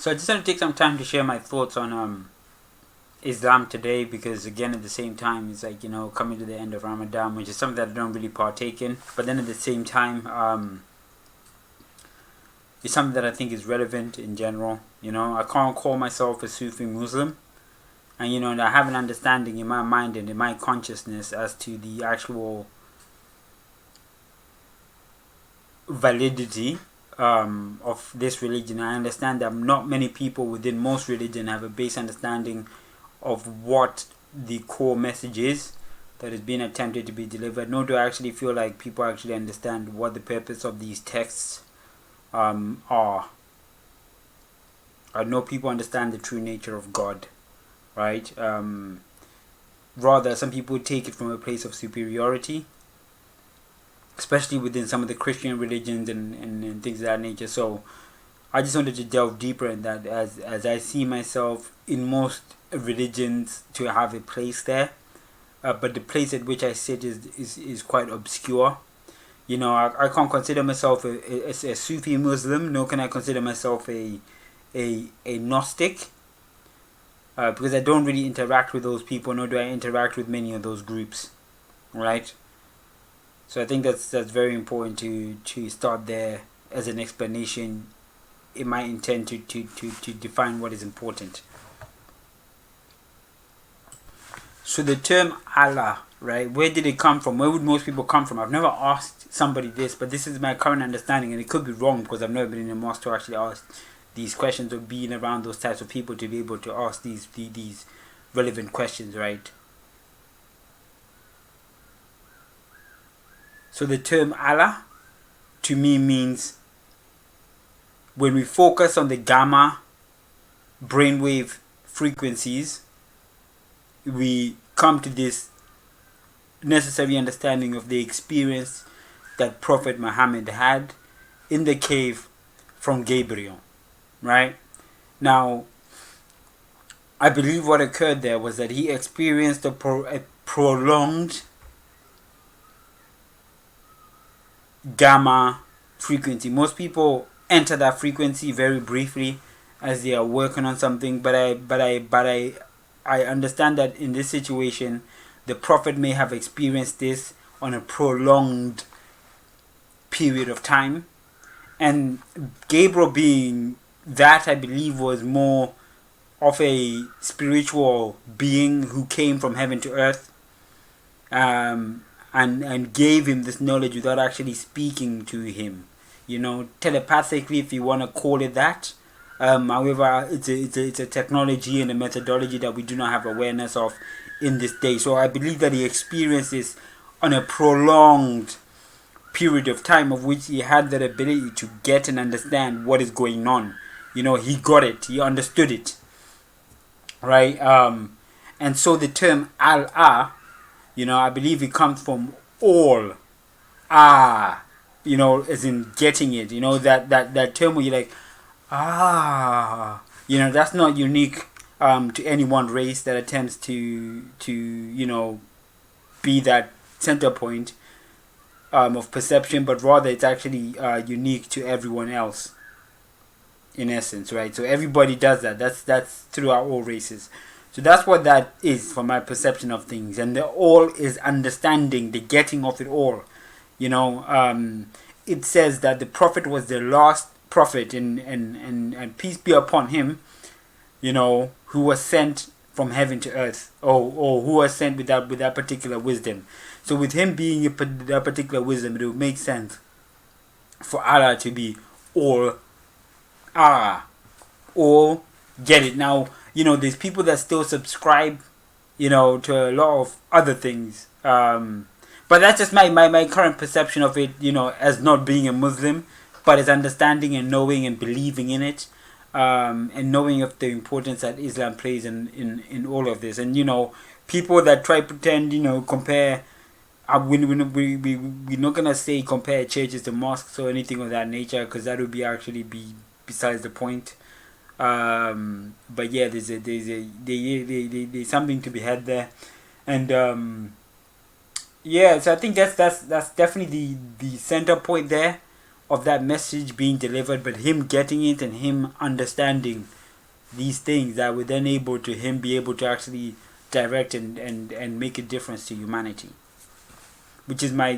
So I just want to take some time to share my thoughts on Islam today, because again at the same time it's like, coming to the end of Ramadan, which is something that I don't really partake in, but then at the same time it's something that I think is relevant in general. I can't call myself a Sufi Muslim, and I have an understanding in my mind and in my consciousness as to the actual validity of this religion. I understand that not many people within most religion have a base understanding of what the core message is that is being attempted to be delivered, nor do I actually feel like people actually understand what the purpose of these texts are. I know people understand the true nature of God, right? Rather, some people take it from a place of superiority, especially within some of the Christian religions and things of that nature. So I just wanted to delve deeper in that, as I see myself in most religions to have a place there, but the place at which I sit is quite obscure. I can't consider myself a Sufi Muslim, nor can I consider myself a Gnostic, because I don't really interact with those people, nor do I interact with many of those groups, right? So I think that's very important to start there as an explanation in my intent to define what is important. So the term Allah, right? Where did it come from? Where would most people come from? I've never asked somebody this, but this is my current understanding, and it could be wrong because I've never been in a mosque to actually ask these questions or being around those types of people to be able to ask these relevant questions, right? So the term Allah to me means, when we focus on the gamma brainwave frequencies, we come to this necessary understanding of the experience that Prophet Muhammad had in the cave from Gabriel, right? Now, I believe what occurred there was that he experienced a prolonged gamma frequency. Most people enter that frequency very briefly as they are working on something, but I understand that in this situation the Prophet may have experienced this on a prolonged period of time, and Gabriel being that, I believe, was more of a spiritual being who came from heaven to earth, and gave him this knowledge without actually speaking to him, telepathically, if you want to call it that. However, it's a technology and a methodology that we do not have awareness of in this day. So I believe that he experienced this on a prolonged period of time, of which he had that ability to get and understand what is going on. He got it, he understood it, right? And so the term Allah, I believe it comes from all, as in getting it, that term where you're like, that's not unique to any one race that attempts to be that center point of perception, but rather it's actually unique to everyone else, in essence, right? So everybody does that. That's throughout all races. So that's what that is for my perception of things. And the all is understanding, the getting of it all. It says that the Prophet was the last prophet, and peace be upon him, who was sent from heaven to earth, or who was sent with that particular wisdom. So with him being that particular wisdom, it would make sense for Allah to be all get it. Now, there's people that still subscribe, to a lot of other things. But that's just my current perception of it, as not being a Muslim, but as understanding and knowing and believing in it, and knowing of the importance that Islam plays in all of this. And, people that try to pretend, compare, we're not going to say compare churches to mosques or anything of that nature, because that would be besides the point. But yeah, there's something to be had there, and so I think that's definitely the center point there, of that message being delivered, but him getting it and him understanding these things that were then able to him be able to actually direct and make a difference to humanity, which is my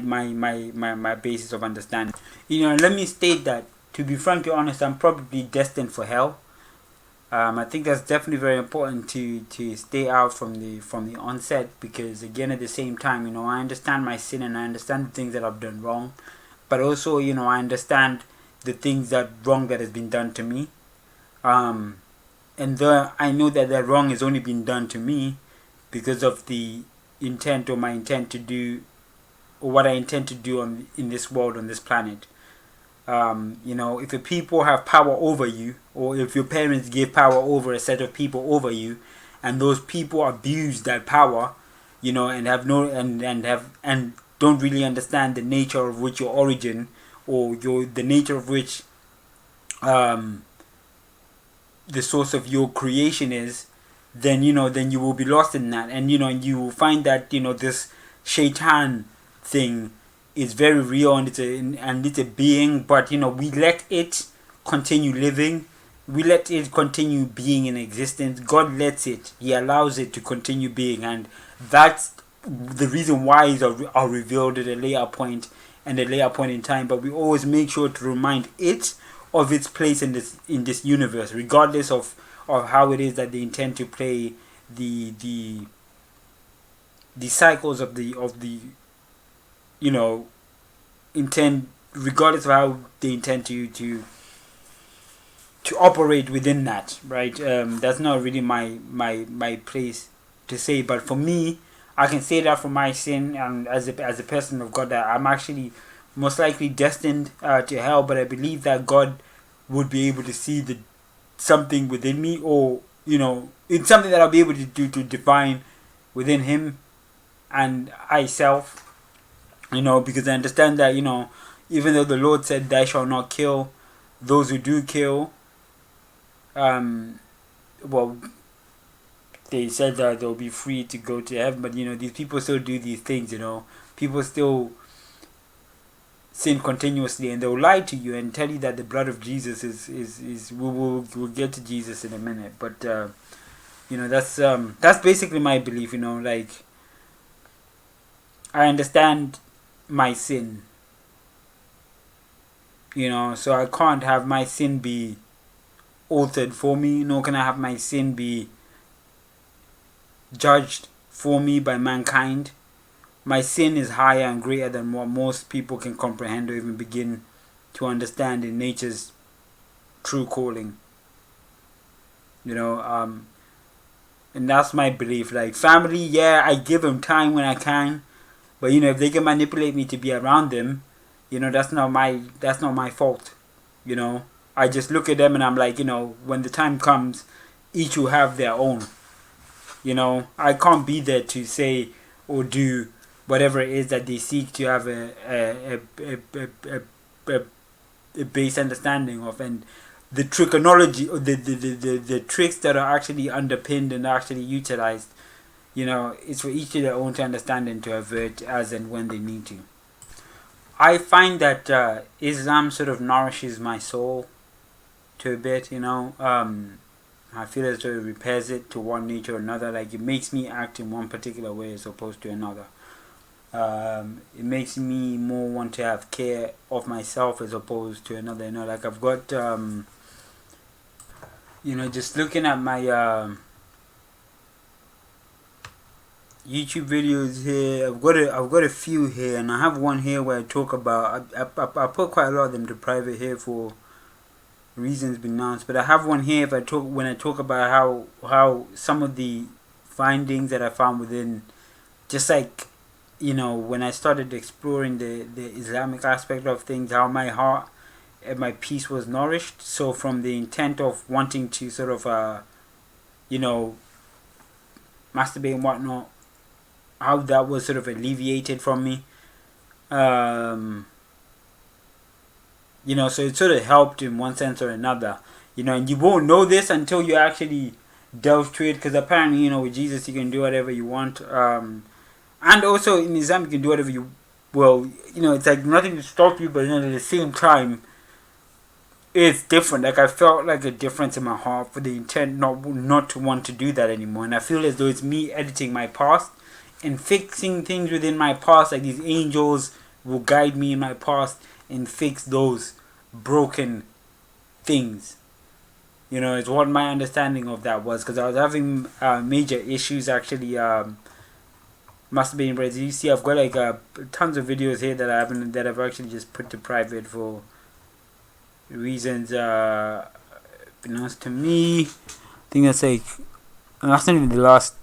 basis of understanding. Let me state that, to be frankly honest, I'm probably destined for hell. I think that's definitely very important to stay out from the onset, because again, at the same time, I understand my sin and I understand the things that I've done wrong, but also, I understand the things that has been done to me. And I know that wrong has only been done to me because of the intent, or my intent to do, or what I intend to do in this world, on this planet. If the people have power over you, or if your parents give power over a set of people over you, and those people abuse that power, and have no and don't really understand the nature of which your origin, or the nature of which the source of your creation is, then you will be lost in that, and you will find that this shaitan thing is very real, and it's a being, but we let it continue living, we let it continue being in existence. God lets it, he allows it to continue being, and that's the reason why is are revealed at a later point and a later point in time. But we always make sure to remind it of its place in this universe, regardless of how it is that they intend to play the cycles of the intend, regardless of how they intend to operate within that, right? That's not really my place to say, but for me, I can say that for my sin, and as a person of God, that I'm actually most likely destined to hell. But I believe that God would be able to see something within me, or it's something that I'll be able to do to define within Him and I self. Because I understand that even though the Lord said, "Thou shalt not kill," those who do kill, they said that they'll be free to go to heaven. But these people still do these things. People still sin continuously, and they'll lie to you and tell you that the blood of Jesus is we'll get to Jesus in a minute. But that's basically my belief. Like, I understand my sin, so I can't have my sin be altered for me, nor can I have my sin be judged for me by mankind. My sin is higher and greater than what most people can comprehend or even begin to understand in nature's true calling. And that's my belief. Like, family, yeah, I give them time when I can, but if they can manipulate me to be around them, that's not my fault. I just look at them and I'm like, when the time comes, each will have their own. I can't be there to say or do whatever it is that they seek to have a base understanding of, and the trigonology, or the tricks that are actually underpinned and actually utilized. It's for each of their own to understand and to avert as and when they need to. I find that Islam sort of nourishes my soul to a bit. I feel as though it repairs it to one nature or another. Like, it makes me act in one particular way as opposed to another. It makes me more want to have care of myself as opposed to another. Like, I've got just looking at my YouTube videos here, I've got a few here, and I have one here where I talk about, I put quite a lot of them to private here for reasons announced, but I have one here when I talk about how some of the findings that I found within, just like when I started exploring the Islamic aspect of things, how my heart and my peace was nourished. So from the intent of wanting to sort of masturbate and whatnot, how that was sort of alleviated from me. So it sort of helped in one sense or another. And you won't know this until you actually delve to it, because apparently, with Jesus you can do whatever you want. And also in Islam you can do whatever you well, it's like nothing to stop you, but at the same time, it's different. Like I felt like a difference in my heart for the intent not to want to do that anymore, and I feel as though it's me editing my past and fixing things within my past. Like these angels will guide me in my past and fix those broken things. It's what my understanding of that was, because I was having major issues actually. Masturbating, but you see, I've got like tons of videos here that I've actually just put to private for reasons announced to me. I think that's like that's not even the last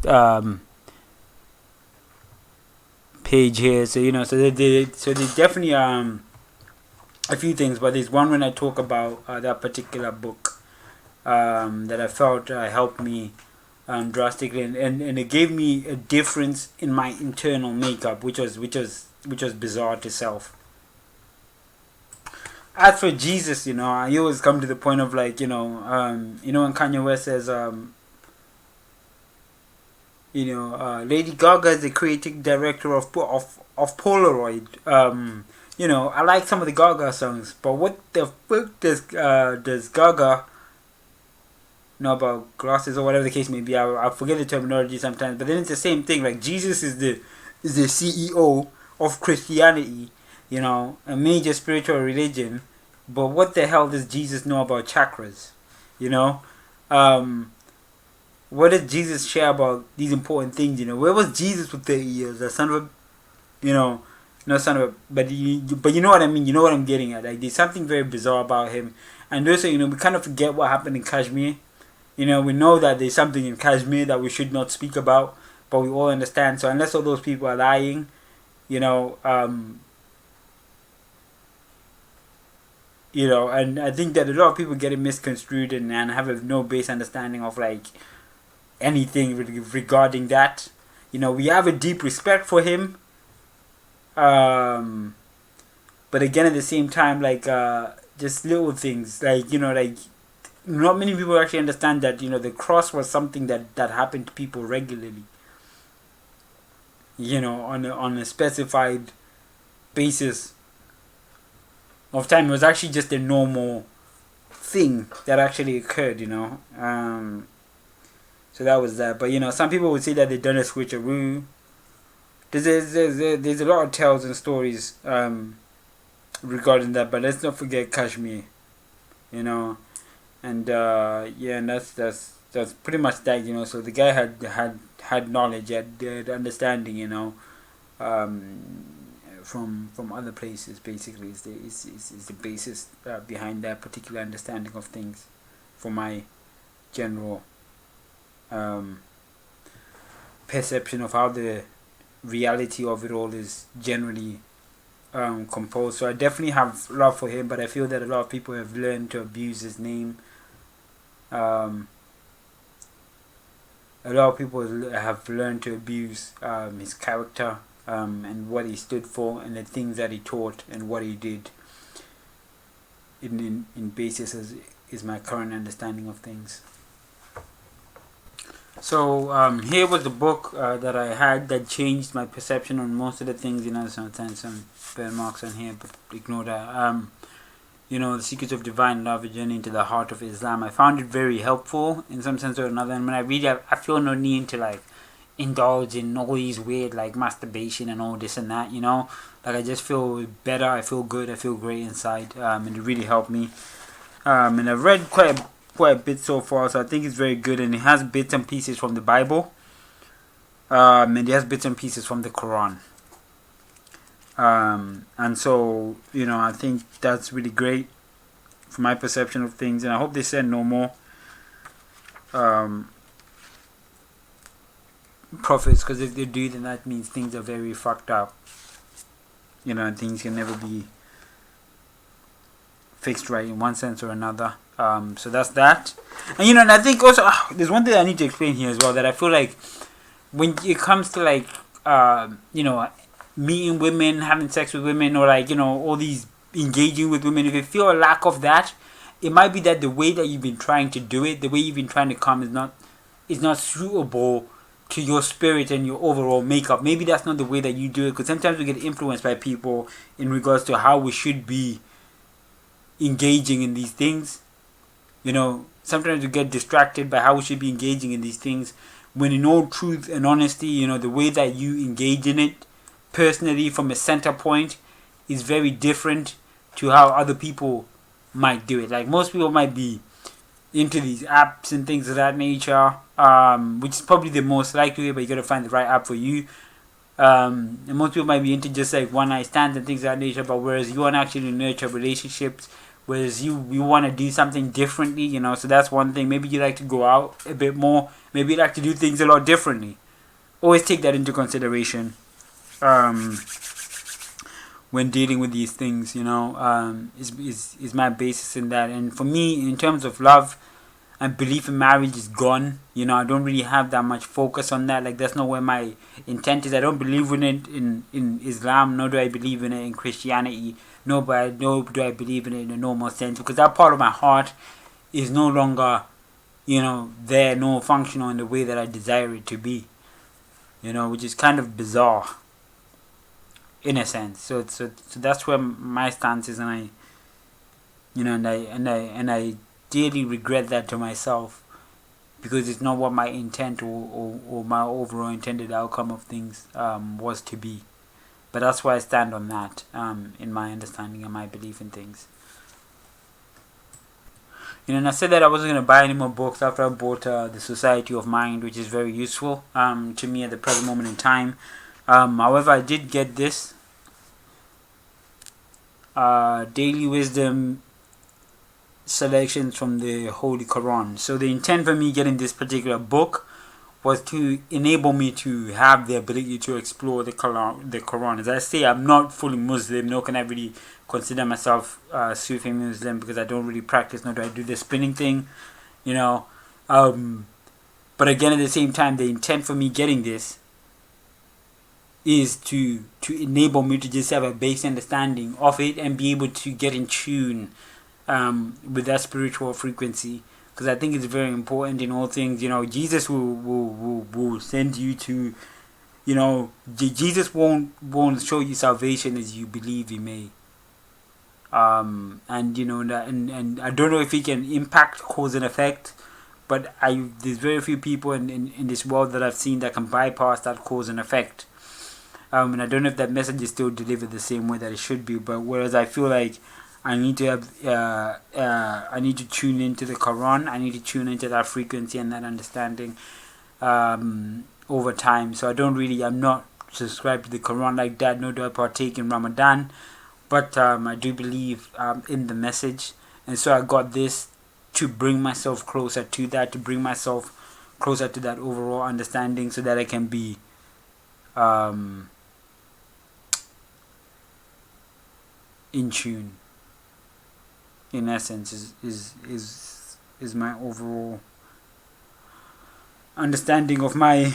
page here. So so they definitely a few things, but there's one when I talk about that particular book that I felt helped me drastically, and it gave me a difference in my internal makeup, which was bizarre to self. As for Jesus, I always come to the point of like, when Kanye West says, Lady Gaga is the creative director of Polaroid. I like some of the Gaga songs, but what the fuck does Gaga know about glasses or whatever the case may be? I forget the terminology sometimes, but then it's the same thing. Like Jesus is the CEO of Christianity, a major spiritual religion, but what the hell does Jesus know about chakras? What did Jesus share about these important things? Where was Jesus for 30 years? A son of a, no son of a, but you know what I mean. You know what I'm getting at. Like there's something very bizarre about him, and also we kind of forget what happened in Kashmir. We know that there's something in Kashmir that we should not speak about, but we all understand. So unless all those people are lying, and I think that a lot of people get it misconstrued and have no base understanding of like anything regarding that. We have a deep respect for him, but again at the same time, like just little things, like like not many people actually understand that the cross was something that happened to people regularly, on a specified basis of time. It was actually just a normal thing that actually occurred, so that was that. But some people would say that they've done a switcheroo. There's a lot of tales and stories regarding that, but let's not forget Kashmir, and and that's pretty much that. So the guy had knowledge, had understanding, from other places. Basically is the basis behind that particular understanding of things, for my general perception of how the reality of it all is generally composed. So I definitely have love for him, but I feel that a lot of people have learned to abuse his name. A lot of people have learned to abuse his character, and what he stood for, and the things that he taught, and what he did. In basis is my current understanding of things. So here was the book that I had that changed my perception on most of the things. Sometimes some fair marks on here, but ignore that. The Secrets of Divine Love, a Journey into the Heart of Islam. I found it very helpful in some sense or another, and when I read it, I feel no need to like indulge in all these weird like masturbation and all this and that. Like I just feel better, I feel good, I feel great inside, and it really helped me. And I've read quite a bit so far, so I think it's very good, and it has bits and pieces from the Bible, and it has bits and pieces from the Quran, and so I think that's really great for my perception of things, and I hope they send no more prophets, because if they do, then that means things are very fucked up, and things can never be fixed right in one sense or another. So that's that. And and I think also there's one thing I need to explain here as well, that I feel like when it comes to like meeting women, having sex with women, or like all these engaging with women, if you feel a lack of that, it might be that the way that you've been trying to do it, the way you've been trying to come is not suitable to your spirit and your overall makeup. Maybe that's not the way that you do it, because sometimes we get influenced by people in regards to how we should be engaging in these things. Sometimes we get distracted by how we should be engaging in these things, when in all truth and honesty, the way that you engage in it personally from a center point is very different to how other people might do it. Like, most people might be into these apps and things of that nature, which is probably the most likely way, but you gotta find the right app for you. And most people might be into just like one night stands and things of that nature, but whereas you want to actually nurture relationships, whereas you want to do something differently, so that's one thing. Maybe you like to go out a bit more, maybe you like to do things a lot differently. Always take that into consideration when dealing with these things, is my basis in that. And for me, in terms of love and belief in marriage, is gone. I don't really have that much focus on that. Like, that's not where my intent is. I don't believe in it in Islam, nor do I believe in it in Christianity, nor do I believe in it in a normal sense, because that part of my heart is no longer, there, nor functional in the way that I desire it to be, which is kind of bizarre in a sense. So that's where my stance is, and I dearly regret that to myself, because it's not what my intent or my overall intended outcome of things was to be. But that's why I stand on that, in my understanding and my belief in things. And I said that I wasn't going to buy any more books after I bought The Society of Mind, which is very useful to me at the present moment in time. However, I did get this Daily Wisdom selections from the Holy Quran. So the intent for me getting this particular book was to enable me to have the ability to explore the Quran. As I say, I'm not fully Muslim, nor can I really consider myself Sufi Muslim, because I don't really practice, nor do I do the spinning thing, but again, at the same time, the intent for me getting this is to enable me to just have a base understanding of it and be able to get in tune with that spiritual frequency, because I think it's very important in all things. Jesus will send you to, Jesus won't show you salvation as you believe he may. And I don't know if he can impact cause and effect, but there's very few people in this world that I've seen that can bypass that cause and effect. And I don't know if that message is still delivered the same way that it should be, but whereas I feel like I need to have, I need to tune into the Quran. I need to tune into that frequency and that understanding over time. So I'm not subscribed to the Quran like that, nor do I partake in Ramadan. But I do believe in the message. And so I got this to bring myself closer to that, to bring myself closer to that overall understanding, so that I can be in tune. In essence, is my overall understanding of my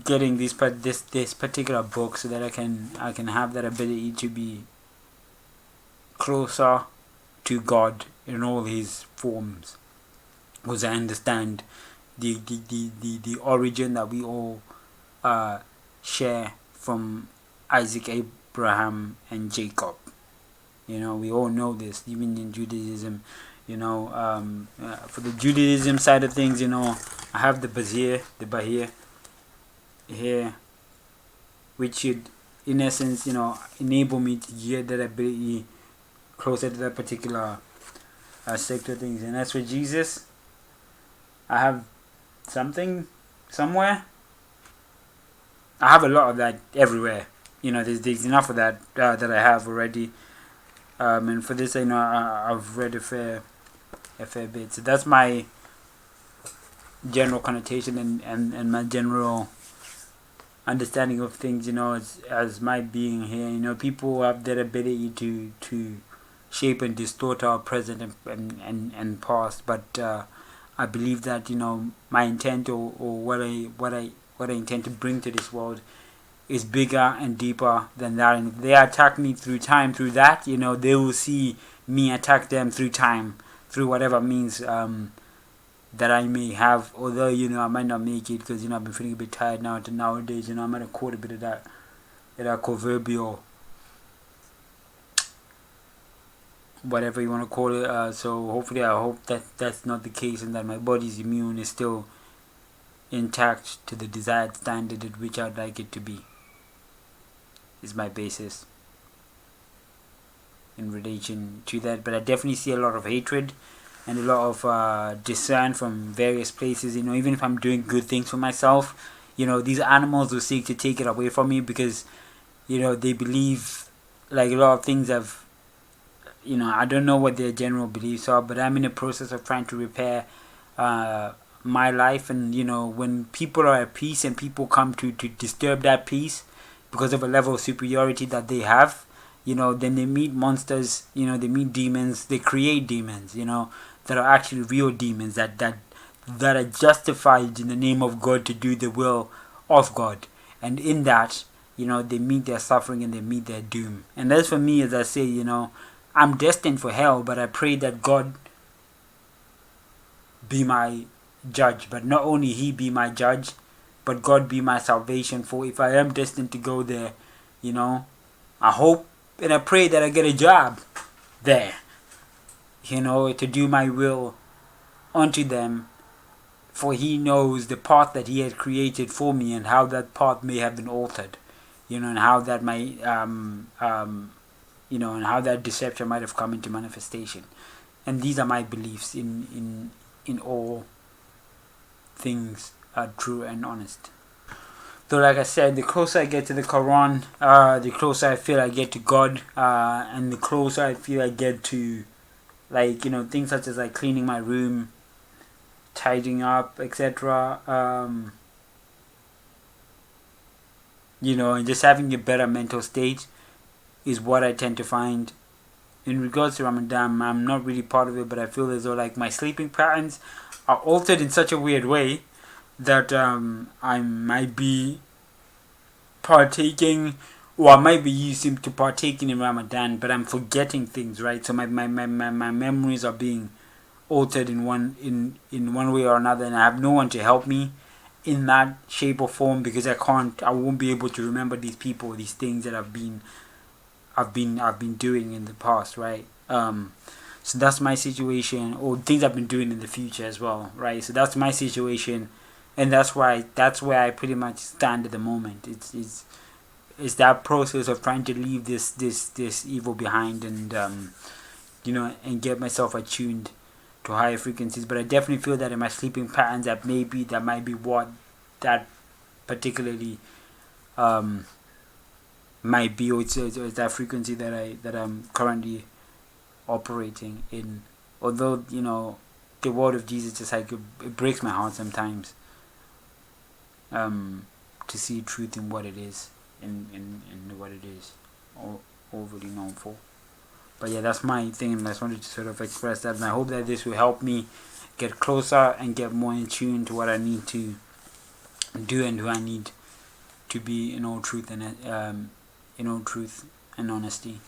getting this particular book, so that I can have that ability to be closer to God in all his forms, because I understand the origin that we all share from Isaac, Abraham, and Jacob. We all know this, even in Judaism. For the Judaism side of things, I have the Bahir here, which should, in essence, enable me to get that ability closer to that particular sector of things. And as for Jesus, I have something somewhere. I have a lot of that everywhere. There's enough of that that I have already. And for this, I've read a fair bit. So that's my general connotation and my general understanding of things. As my being here. People have that ability to shape and distort our present and past. But I believe that my intent or what I intend to bring to this world is bigger and deeper than that. And if they attack me through time, through that, they will see me attack them through time, through whatever means that I may have, although I might not make it because I've been feeling a bit tired nowadays. I might have caught a bit of that proverbial, whatever you want to call it. So hopefully, I hope that that's not the case, and that my body's immune is still intact to the desired standard at which I'd like it to be. Is my basis in relation to that. But I definitely see a lot of hatred and a lot of dissent from various places. Even if I'm doing good things for myself, these animals will seek to take it away from me because they believe like a lot of things have. I don't know what their general beliefs are, but I'm in a process of trying to repair my life. And when people are at peace and people come to disturb that peace because of a level of superiority that they have, then they meet monsters, they meet demons, they create demons, that are actually real demons that are justified in the name of God to do the will of God. And in that, they meet their suffering and they meet their doom. And as for me, as I say, I'm destined for hell, but I pray that God be my judge. But not only He be my judge, but God be my salvation. For if I am destined to go there, I hope and I pray that I get a job there, to do my will unto them. For He knows the path that He had created for me and how that path may have been altered, and how that might, and how that deception might have come into manifestation. And these are my beliefs in all things are true and honest. So like I said, the closer I get to the Quran, the closer I feel I get to God, and the closer I feel I get to, things such as cleaning my room, tidying up, etc. And just having a better mental state is what I tend to find. In regards to Ramadan, I'm not really part of it, but I feel as though my sleeping patterns are altered in such a weird way that I might be partaking, or I might be used to partaking in Ramadan, but I'm forgetting things, right? So my memories are being altered in one way or another, and I have no one to help me in that shape or form because I won't be able to remember these people, these things that I've been doing in the past, right? So that's my situation, or things I've been doing in the future as well, right? So that's my situation, and that's where I pretty much stand at the moment. It's that process of trying to leave this evil behind, and and get myself attuned to higher frequencies. But I definitely feel that in my sleeping patterns, that might be what that particularly might be, or it's that frequency that I'm currently operating in. Although the word of Jesus just it breaks my heart sometimes to see truth in what it is, in what it is overly known for. But yeah, that's my thing, and I just wanted to sort of express that, and I hope that this will help me get closer and get more in tune to what I need to do and who I need to be in all truth and honesty.